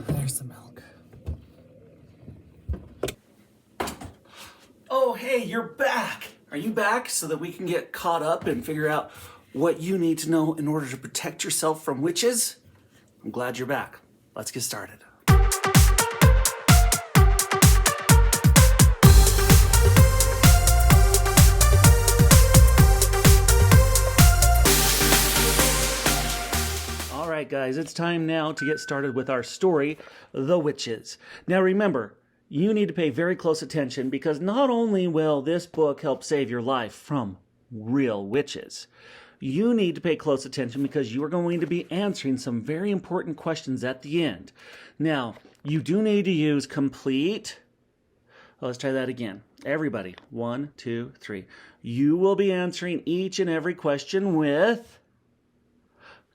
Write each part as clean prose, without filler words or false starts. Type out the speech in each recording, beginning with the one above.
There's the milk. Oh, hey, you're back! Are you back so that we can get caught up and figure out what you need to know in order to protect yourself from witches? I'm glad you're back. Let's get started. All right, guys, it's time now to get started with our story, The Witches. Now remember, you need to pay very close attention because not only will this book help save your life from real witches, you need to pay close attention because you are going to be answering some very important questions at the end. Now, you do need to use complete. Let's try that again. Everybody, 1, 2, 3. You will be answering each and every question with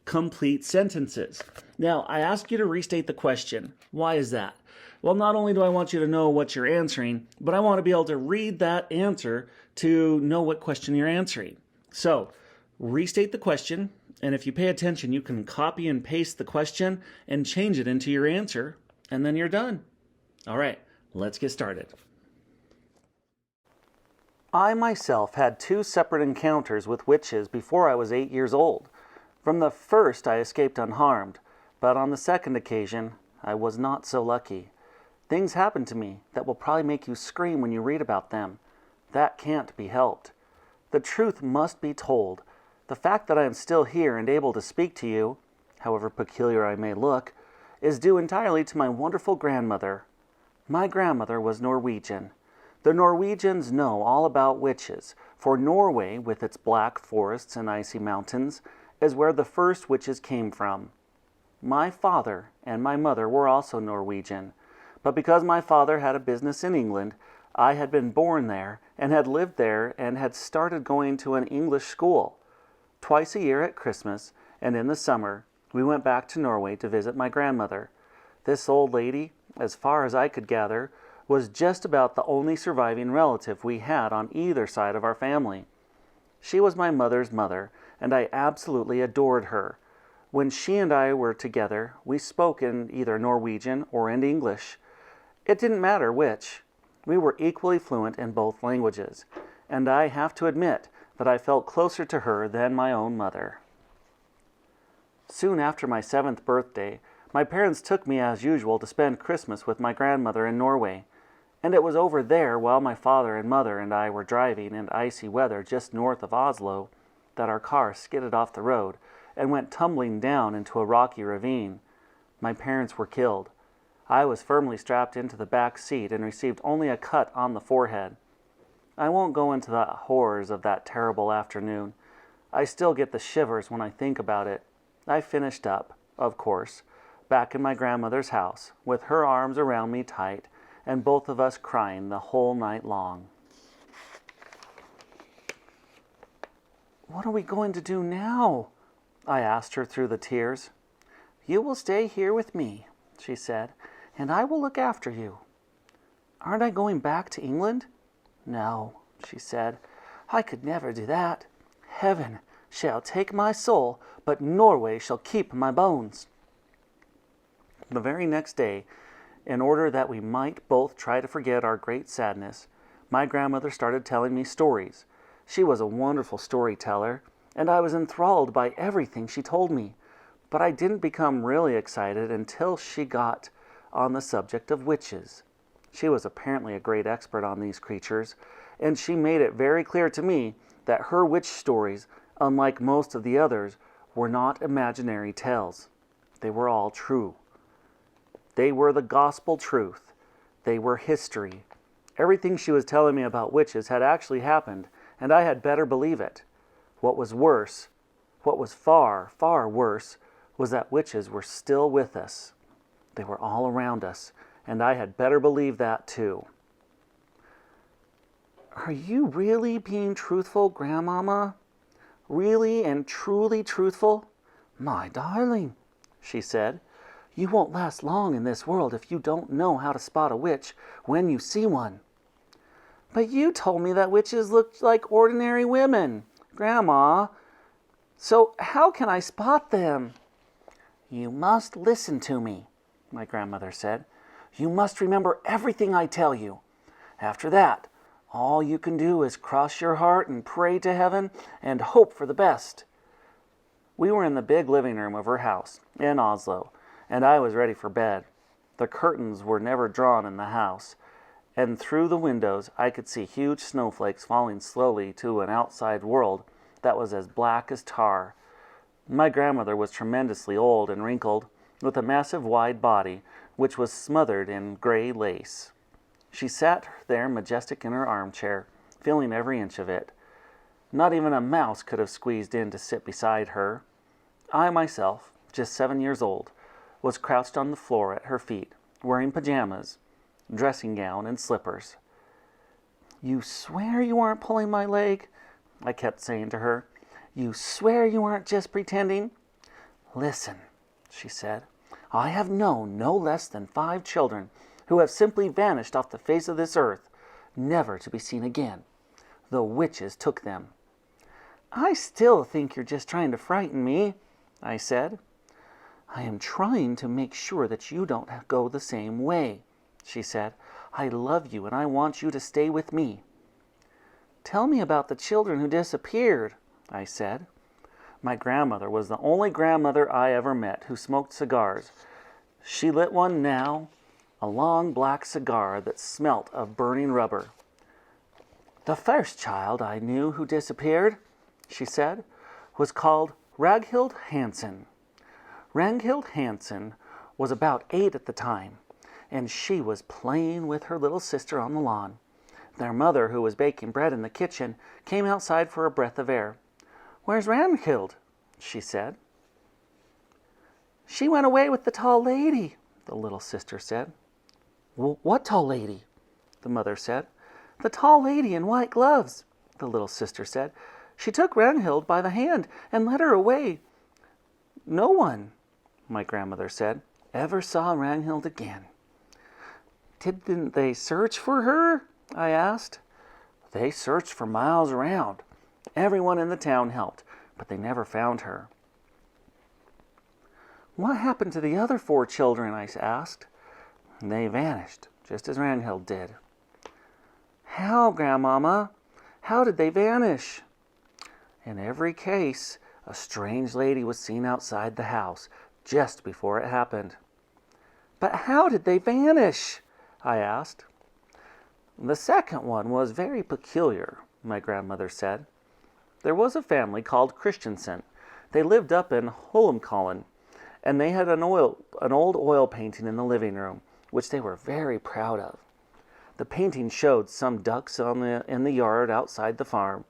complete sentences. Now, I ask you to restate the question. Why is that? Well, not only do I want you to know what you're answering, but I want to be able to read that answer to know what question you're answering. So, restate the question, and if you pay attention, you can copy and paste the question and change it into your answer, and then you're done. All right, let's get started. I myself had 2 separate encounters with witches before I was 8 years old. From the first, I escaped unharmed, but on the second occasion, I was not so lucky. Things happened to me that will probably make you scream when you read about them. That can't be helped. The truth must be told. The fact that I am still here and able to speak to you, however peculiar I may look, is due entirely to my wonderful grandmother. My grandmother was Norwegian. The Norwegians know all about witches, for Norway, with its black forests and icy mountains, is where the first witches came from. My father and my mother were also Norwegian, but because my father had a business in England, I had been born there and had lived there and had started going to an English school. Twice a year at Christmas and in the summer, we went back to Norway to visit my grandmother. This old lady, as far as I could gather, was just about the only surviving relative we had on either side of our family. She was my mother's mother, and I absolutely adored her. When she and I were together, we spoke in either Norwegian or in English. It didn't matter which. We were equally fluent in both languages, and I have to admit that I felt closer to her than my own mother. Soon after my 7th birthday, my parents took me as usual to spend Christmas with my grandmother in Norway, and it was over there while my father and mother and I were driving in icy weather just north of Oslo that our car skidded off the road and went tumbling down into a rocky ravine. My parents were killed. I was firmly strapped into the back seat and received only a cut on the forehead. I won't go into the horrors of that terrible afternoon. I still get the shivers when I think about it. I finished up, of course, back in my grandmother's house, with her arms around me tight, and both of us crying the whole night long. "What are we going to do now?" I asked her through the tears. "You will stay here with me," she said, "and I will look after you." "Aren't I going back to England?" "No," she said, "I could never do that. Heaven shall take my soul, but Norway shall keep my bones." The very next day, in order that we might both try to forget our great sadness, my grandmother started telling me stories. She was a wonderful storyteller, and I was enthralled by everything she told me. But I didn't become really excited until she got on the subject of witches. She was apparently a great expert on these creatures, and she made it very clear to me that her witch stories, unlike most of the others, were not imaginary tales. They were all true. They were the gospel truth. They were history. Everything she was telling me about witches had actually happened, and I had better believe it. What was worse, what was far, far worse, was that witches were still with us. They were all around us, and I had better believe that too. "Are you really being truthful, Grandmama? Really and truly truthful?" "My darling," she said, "you won't last long in this world if you don't know how to spot a witch when you see one." "But you told me that witches looked like ordinary women." "Grandma, So how can I spot them? You must listen to me, my grandmother said. You must remember everything I tell you. After that, all you can do is cross your heart and pray to heaven and hope for the best. We were in the big living room of her house in Oslo, and I was ready for bed. The curtains were never drawn in the house, and through the windows I could see huge snowflakes falling slowly to an outside world that was as black as tar. My grandmother was tremendously old and wrinkled, with a massive wide body which was smothered in gray lace. She sat there majestic in her armchair, feeling every inch of it. Not even a mouse could have squeezed in to sit beside her. I myself, just 7 years old, was crouched on the floor at her feet, wearing pajamas, dressing gown, and slippers. You swear you aren't pulling my leg? I kept saying to her. You swear you aren't just pretending? Listen, she said. I have known no less than 5 children who have simply vanished off the face of this earth, never to be seen again. The witches took them. I still think you're just trying to frighten me, I said. I am trying to make sure that you don't go the same way, she said. I love you and I want you to stay with me. Tell me about the children who disappeared, I said. My grandmother was the only grandmother I ever met who smoked cigars. She lit one now, a long black cigar that smelt of burning rubber. The first child I knew who disappeared, she said, was called Ragnhild Hansen. Ragnhild Hansen was about 8 at the time, and she was playing with her little sister on the lawn. Their mother, who was baking bread in the kitchen, came outside for a breath of air. Where's Ragnhild? She said. She went away with the tall lady, the little sister said. What tall lady? The mother said. The tall lady in white gloves, the little sister said. She took Ragnhild by the hand and led her away. No one, my grandmother said, ever saw Ragnhild again. Didn't they search for her? I asked. They searched for miles around. Everyone in the town helped, but they never found her. What happened to the other 4 children? I asked. They vanished, just as Ragnhild did. How, Grandmama? How did they vanish? In every case, a strange lady was seen outside the house just before it happened. But how did they vanish? I asked. The second one was very peculiar, my grandmother said. There was a family called Christensen. They lived up in Holmenkollen, and they had an old oil painting in the living room, which they were very proud of. The painting showed some ducks in the yard outside the farm.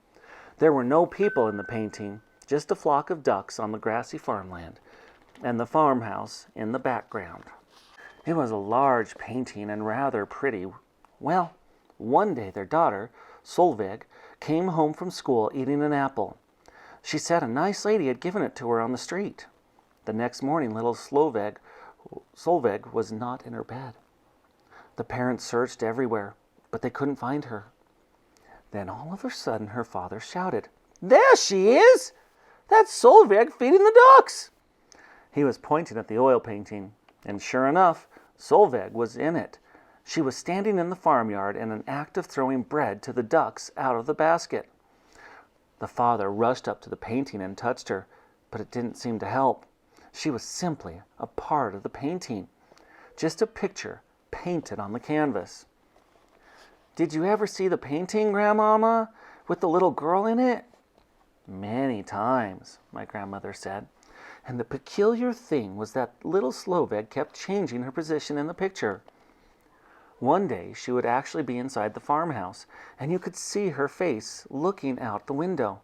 There were no people in the painting, just a flock of ducks on the grassy farmland, and the farmhouse in the background. It was a large painting and rather pretty. Well, one day their daughter, Solveig, came home from school eating an apple. She said a nice lady had given it to her on the street. The next morning, little Solveig was not in her bed. The parents searched everywhere, but they couldn't find her. Then all of a sudden her father shouted, There she is! That's Solveig feeding the ducks! He was pointing at the oil painting, and sure enough, Solveig was in it. She was standing in the farmyard in an act of throwing bread to the ducks out of the basket. The father rushed up to the painting and touched her, but it didn't seem to help. She was simply a part of the painting, just a picture painted on the canvas. Did you ever see the painting, Grandmama, with the little girl in it? Many times, my grandmother said. And the peculiar thing was that little Solveig kept changing her position in the picture. One day she would actually be inside the farmhouse, and you could see her face looking out the window.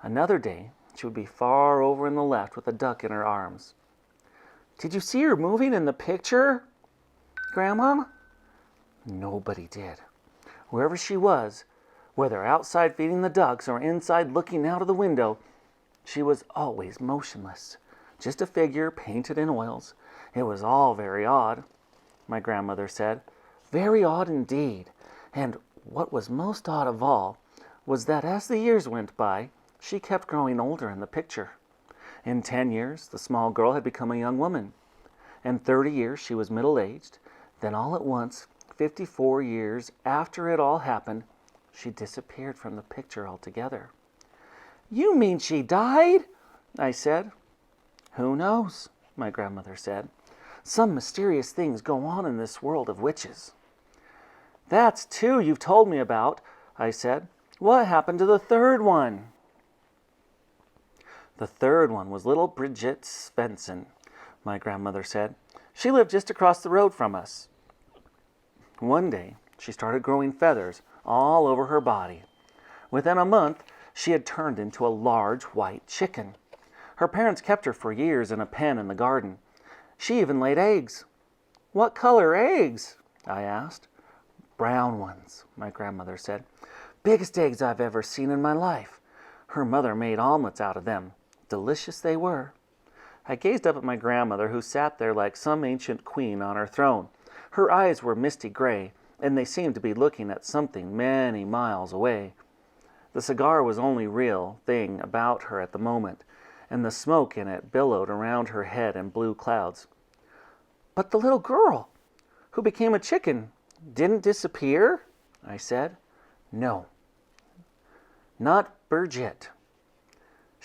Another day she would be far over in the left with a duck in her arms. Did you see her moving in the picture, Grandma? Nobody did. Wherever she was, whether outside feeding the ducks or inside looking out of the window, she was always motionless, just a figure painted in oils. It was all very odd, my grandmother said. Very odd indeed. And what was most odd of all was that as the years went by, She kept growing older in the picture. In 10 years, the small girl had become a young woman. In 30 years, she was middle-aged. Then all at once, 54 years after it all happened, she disappeared from the picture altogether. "You mean she died?" I said. "Who knows?" my grandmother said. "Some mysterious things go on in this world of witches." "That's two you've told me about," I said. "What happened to the third one?" "The third one was little Bridget Svensson," my grandmother said. "She lived just across the road from us. One day, she started growing feathers all over her body. Within a month, she had turned into a large white chicken. Her parents kept her for years in a pen in the garden. She even laid eggs." "What color eggs?" I asked. "Brown ones," my grandmother said. "Biggest eggs I've ever seen in my life. Her mother made omelets out of them. Delicious they were." I gazed up at my grandmother, who sat there like some ancient queen on her throne. Her eyes were misty gray, and they seemed to be looking at something many miles away. The cigar was the only real thing about her at the moment, and the smoke in it billowed around her head in blue clouds. "But the little girl who became a chicken didn't disappear?" I said. "No, not Bridget.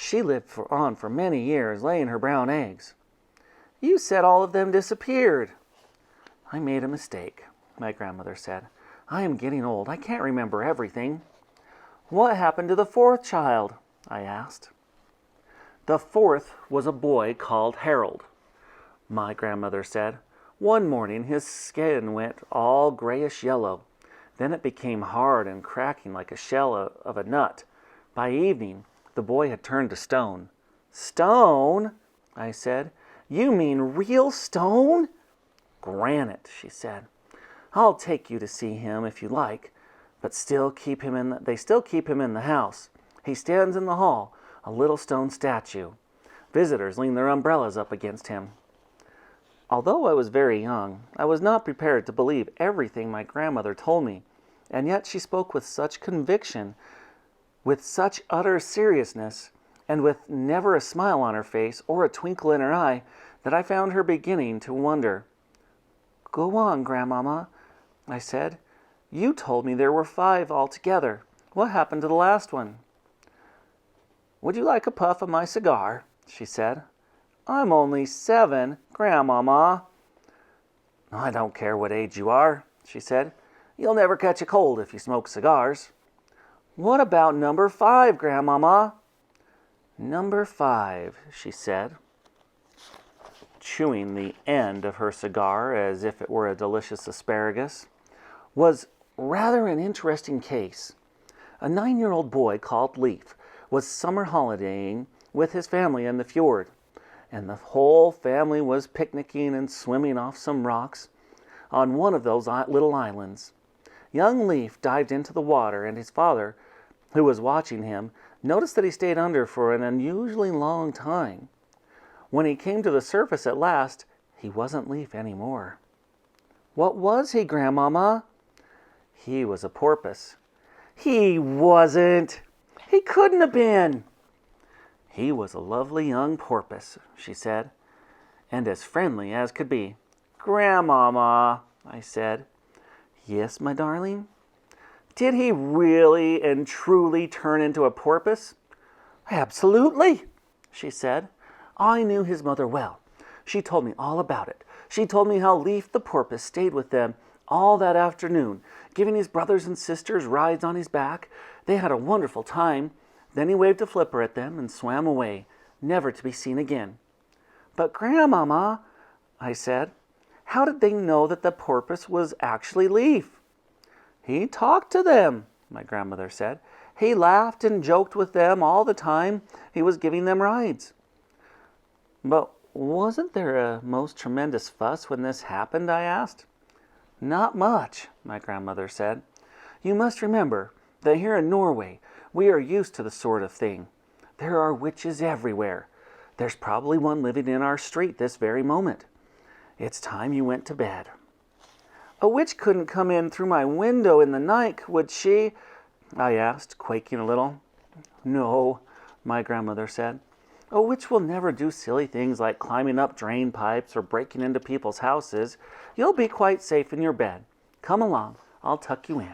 She lived on for many years, laying her brown eggs." "You said all of them disappeared." "I made a mistake," my grandmother said. "I am getting old. I can't remember everything." "What happened to the fourth child?" I asked. "The fourth was a boy called Harold," my grandmother said. "One morning his skin went all grayish yellow. Then it became hard and cracking like a shell of a nut. By evening, the boy had turned to stone." "Stone?" I said. "You mean real stone?" "Granite," she said. "I'll take you to see him if you like, but they still keep him in the house. He stands in the hall, a little stone statue. Visitors lean their umbrellas up against him." Although I was very young, I was not prepared to believe everything my grandmother told me, and yet she spoke with such conviction, with such utter seriousness, and with never a smile on her face or a twinkle in her eye, that I found her beginning to wonder. "Go on, Grandmama," I said. "You told me there were 5 altogether. What happened to the last one?" "Would you like a puff of my cigar?" she said. "I'm only 7, Grandmama." "I don't care what age you are," she said. "You'll never catch a cold if you smoke cigars." "What about number 5, Grandmama?" "Number 5, she said, chewing the end of her cigar as if it were a delicious asparagus, "was rather an interesting case. A 9-year-old boy called Leaf was summer holidaying with his family in the fjord, and the whole family was picnicking and swimming off some rocks on one of those little islands. Young Leaf dived into the water, and his father, who was watching him, noticed that he stayed under for an unusually long time. When he came to the surface at last, he wasn't Leaf anymore." "What was he, Grandmama?" "He was a porpoise." "He wasn't! He couldn't have been!" "He was a lovely young porpoise," she said, "and as friendly as could be." "Grandmama," I said. "Yes, my darling?" "Did he really and truly turn into a porpoise?" "Absolutely," she said. "I knew his mother well. She told me all about it. She told me how Leaf the porpoise stayed with them all that afternoon, giving his brothers and sisters rides on his back. They had a wonderful time. Then he waved a flipper at them and swam away, never to be seen again." "But Grandmama," I said, "how did they know that the porpoise was actually Leaf?" "He talked to them," my grandmother said. "He laughed and joked with them all the time he was giving them rides." "But wasn't there a most tremendous fuss when this happened?" I asked. "Not much," my grandmother said. "You must remember that here in Norway we are used to the sort of thing. There are witches everywhere. There's probably one living in our street this very moment. It's time you went to bed." "A witch couldn't come in through my window in the night, would she?" I asked, quaking a little. "No, my grandmother said. "A witch will never do silly things like climbing up drain pipes or breaking into people's houses. You'll be quite safe in your bed. Come along, I'll tuck you in."